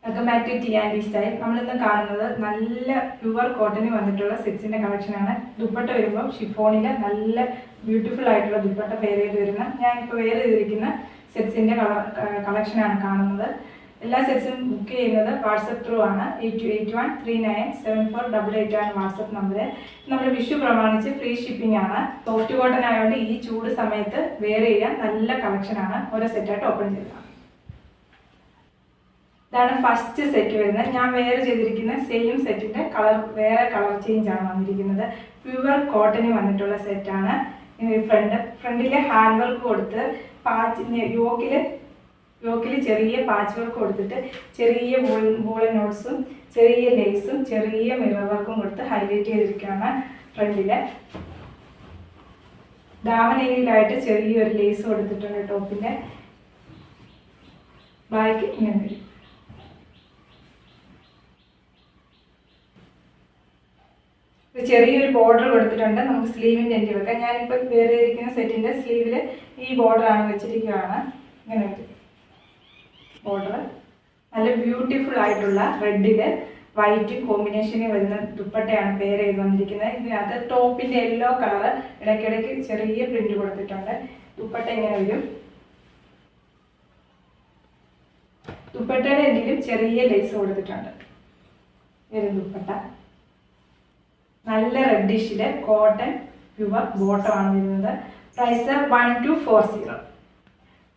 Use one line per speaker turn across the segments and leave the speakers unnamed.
Welcome back to T and style. നമ്മളിന്ന് കാണുന്നത് നല്ല പ്യുവർ കോട്ടണിൽ വന്നിട്ടുള്ള സെറ്റ്സിന്റെ കളക്ഷനാണ്. ദുപ്പട്ട വരുമ്പോൾ ഷിഫോണിലെ നല്ല ബ്യൂട്ടിഫുൾ ആയിട്ടുള്ള ദുപ്പട്ട വെയർ ചെയ്ത് വരുന്ന ഞാനിപ്പോൾ വെയർ ചെയ്തിരിക്കുന്ന സെറ്റ്സിന്റെ കളക്ഷനാണ് കാണുന്നത്. എല്ലാ സെറ്റ്സും ബുക്ക് ചെയ്യുന്നത് വാട്സപ്പ് ത്രൂ ആണ്. 8281397488 ആണ് വാട്സപ്പ് നമ്പർ. നമ്മൾ വിഷു പ്രമാണിച്ച് ഫ്രീ ഷിപ്പിംഗ് ആണ്. സോഫ്റ്റ് കോട്ടൺ ആയതുകൊണ്ട് ഈ ചൂട് സമയത്ത് വെയർ ചെയ്യാൻ നല്ല കളക്ഷനാണ്. ഓരോ സെറ്റായിട്ട് ഓപ്പൺ ചെയ്തതാണ്. ഇതാണ് ഫസ്റ്റ് സെറ്റ് വരുന്നത്. ഞാൻ വെയർ ചെയ്തിരിക്കുന്ന സെയിം സെറ്റിന്റെ വേറെ കളർ ചേഞ്ച് ആണ് വന്നിരിക്കുന്നത്. പ്യുവർ കോട്ടണിൽ വന്നിട്ടുള്ള സെറ്റാണ്. ഫ്രണ്ടിലെ ഹാൻഡ് വർക്ക് കൊടുത്ത് യോക്കില് ചെറിയ പാച്ച് വർക്ക് കൊടുത്തിട്ട് ചെറിയ വൂളൻ നോട്ട്സും ചെറിയ ലേസും ചെറിയ മിറർ വർക്കും കൊടുത്ത് ഹൈലൈറ്റ് ചെയ്തിരിക്കുകയാണ്. ഫ്രണ്ടില് ദാവനയിലായിട്ട് ചെറിയൊരു ലേസ് കൊടുത്തിട്ടുണ്ട്. ടോപ്പിന്റെ ബാക്ക് ഇങ്ങനെ വരും. ചെറിയൊരു ബോർഡർ കൊടുത്തിട്ടുണ്ട്. നമുക്ക് സ്ലീവിൻ്റെ എൻഡ് വെക്കാം. ഞാനിപ്പോൾ വേറെ ഇരിക്കുന്ന സെറ്റിൻ്റെ സ്ലീവിൽ ഈ ബോർഡറാണ് വെച്ചിരിക്കുകയാണ്. ഇങ്ങനെ വരും ബോർഡർ. നല്ല ബ്യൂട്ടിഫുൾ ആയിട്ടുള്ള റെഡില് വൈറ്റ് കോമ്പിനേഷനിൽ വരുന്ന ദുപ്പട്ടയാണ് പെയർ ചെയ്ത് വന്നിരിക്കുന്നത്. ഇതിനകത്ത് ടോപ്പിൻ്റെ യെല്ലോ കളറ് ഇടയ്ക്കിടയ്ക്ക് ചെറിയ പ്രിന്റ് കൊടുത്തിട്ടുണ്ട്. ദുപ്പട്ട ഇങ്ങനെ വരും. ദുപ്പട്ടയുടെ എൻഡിലും ചെറിയ ലേസ് കൊടുത്തിട്ടുണ്ട്. വരും ദുപ്പട്ട. നല്ല റെഡിഷില് കോട്ടൺ പ്യുവർ ബോട്ടമാണ് വരുന്നത്. പ്രൈസ് 1240.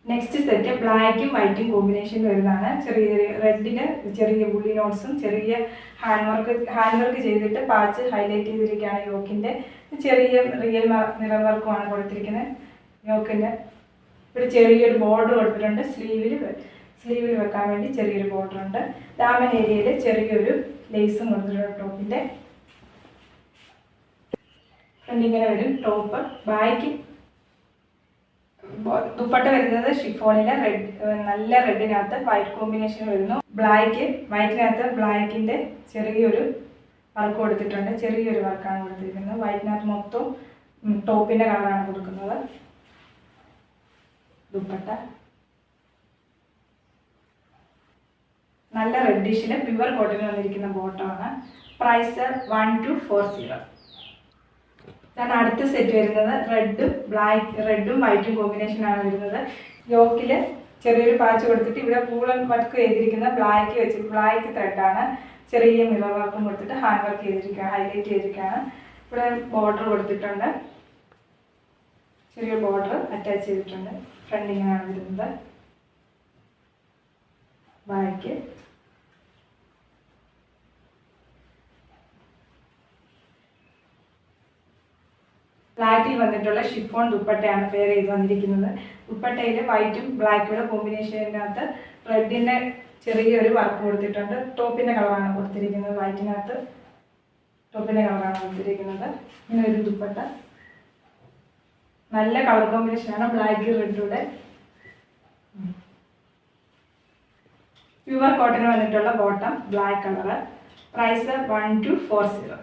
നെക്സ്റ്റ് സെറ്റ് ബ്ലാക്കും വൈറ്റും കോമ്പിനേഷൻ വരുന്നതാണ്. ചെറിയ റെഡിന് ചെറിയ ബുള്ളി നോട്ട്സും ചെറിയ ഹാൻഡ് വർക്ക് ചെയ്തിട്ട് പാച്ച് ഹൈലൈറ്റ് ചെയ്തിരിക്കുകയാണ്. യോക്കിന്റെ ചെറിയ റിയൽ മിറർ വർക്കുമാണ് കൊടുത്തിരിക്കുന്നത്. യോക്കിന്റെ ഇവിടെ ചെറിയൊരു ബോർഡർ കൊടുത്തിട്ടുണ്ട്. സ്ലീവിൽ വെക്കാൻ വേണ്ടി ചെറിയൊരു ബോർഡർ ഉണ്ട്. ദാമൻ ഏരിയയിൽ ചെറിയൊരു ലേസും കൊടുത്തിട്ടുണ്ട്. ടോപ്പിന്റെ ഇങ്ങനെ വരും ടോപ്പ്. ബാക്ക് ദുപ്പട്ട വരുന്നത് ഷിഫോണിലെ നല്ല റെഡിനകത്ത് വൈറ്റ് കോമ്പിനേഷൻ വരുന്നു. വൈറ്റിനകത്ത് ബ്ലാക്കിന്റെ ചെറിയൊരു വർക്ക് കൊടുത്തിട്ടുണ്ട്. ചെറിയൊരു വർക്കാണ് കൊടുത്തിരിക്കുന്നത്. വൈറ്റിനകത്ത് മൊത്തം ടോപ്പിന്റെ കളറാണ് കൊടുക്കുന്നത്. ദുപ്പട്ട നല്ല റെഡിഷില് പ്യുവർ കോട്ടണിൽ വന്നിരിക്കുന്ന ബോട്ടമാണ്. പ്രൈസ് 1240. അടുത്ത സെറ്റ് വരുന്നത് റെഡും വൈറ്റും കോമ്പിനേഷൻ ആണ് വരുന്നത്. യോക്കില് ചെറിയൊരു പാച്ച് കൊടുത്തിട്ട് ഇവിടെ പൂളൻ വർക്ക് ചെയ്തിരിക്കുന്ന ബ്ലാക്ക് ത്രെഡാണ്. ചെറിയ മിറർ വർക്കും കൊടുത്തിട്ട് ഹാൻഡ് വർക്ക് ചെയ്തിരിക്കുകയാണ്. ഹൈലൈറ്റ് ചെയ്തിരിക്കുകയാണ്. ഇവിടെ ബോർഡർ കൊടുത്തിട്ടുണ്ട്. ചെറിയ ബോർഡർ അറ്റാച്ച് ചെയ്തിട്ടുണ്ട്. ഫ്രണ്ട് ഇങ്ങനെയാണ് വരുന്നത്. ബാക്ക് ബ്ലാക്കിൽ വന്നിട്ടുള്ള ഷിഫോൺ ദുപ്പട്ടയാണ് പെയർ ചെയ്ത് വന്നിരിക്കുന്നത്. ദുപ്പട്ടയിൽ വൈറ്റും ബ്ലാക്കുള്ള കോമ്പിനേഷനകത്ത് റെഡിന്റെ ചെറിയൊരു വർക്ക് കൊടുത്തിട്ടുണ്ട്. ടോപ്പിന്റെ കളറാണ് കൊടുത്തിരിക്കുന്നത്. വൈറ്റിനകത്ത് ടോപ്പിന്റെ കളറാണ് കൊടുത്തിരിക്കുന്നത്. ഇങ്ങനെ ഒരു ദുപ്പട്ട. നല്ല കളർ കോമ്പിനേഷനാണ്. ബ്ലാക്ക് റെഡിലൂടെ പ്യുവർ കോട്ടൺ വന്നിട്ടുള്ള ബോട്ടം ബ്ലാക്ക് കളറ്. പ്രൈസ് 1240.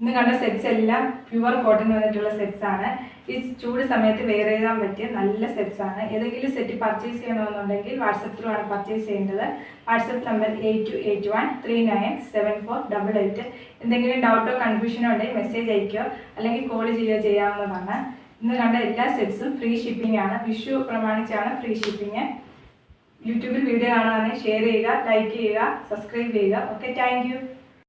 ഇന്ന് കണ്ട സെറ്റ്സ് എല്ലാം പ്യുവർ കോട്ടൺ വന്നിട്ടുള്ള സെറ്റ്സ് ആണ്. ഈ ചൂട് സമയത്ത് വെയർ ചെയ്യാൻ പറ്റിയ നല്ല സെറ്റ്സ് ആണ്. ഏതെങ്കിലും സെറ്റ് പർച്ചേസ് ചെയ്യണമെന്നുണ്ടെങ്കിൽ വാട്സപ്പ് ത്രൂ ആണ് പർച്ചേസ് ചെയ്യേണ്ടത്. WhatsApp number 8281397488. എന്തെങ്കിലും ഡൗട്ടോ കൺഫ്യൂഷനോ ഉണ്ടെങ്കിൽ മെസ്സേജ് അയക്കുകയോ അല്ലെങ്കിൽ കോൾ ചെയ്യുകയോ ചെയ്യാവുന്നതാണ്. ഇന്ന് കണ്ട എല്ലാ സെറ്റ്സും ഫ്രീ ഷിപ്പിംഗ് ആണ്. വിഷു പ്രമാണിച്ചാണ് ഫ്രീ ഷിപ്പിംഗ്. യൂട്യൂബിൽ വീഡിയോ കാണുകയാണെങ്കിൽ ഷെയർ ചെയ്യുക, ലൈക്ക് ചെയ്യുക, സബ്സ്ക്രൈബ് ചെയ്യുക. Okay, thank U.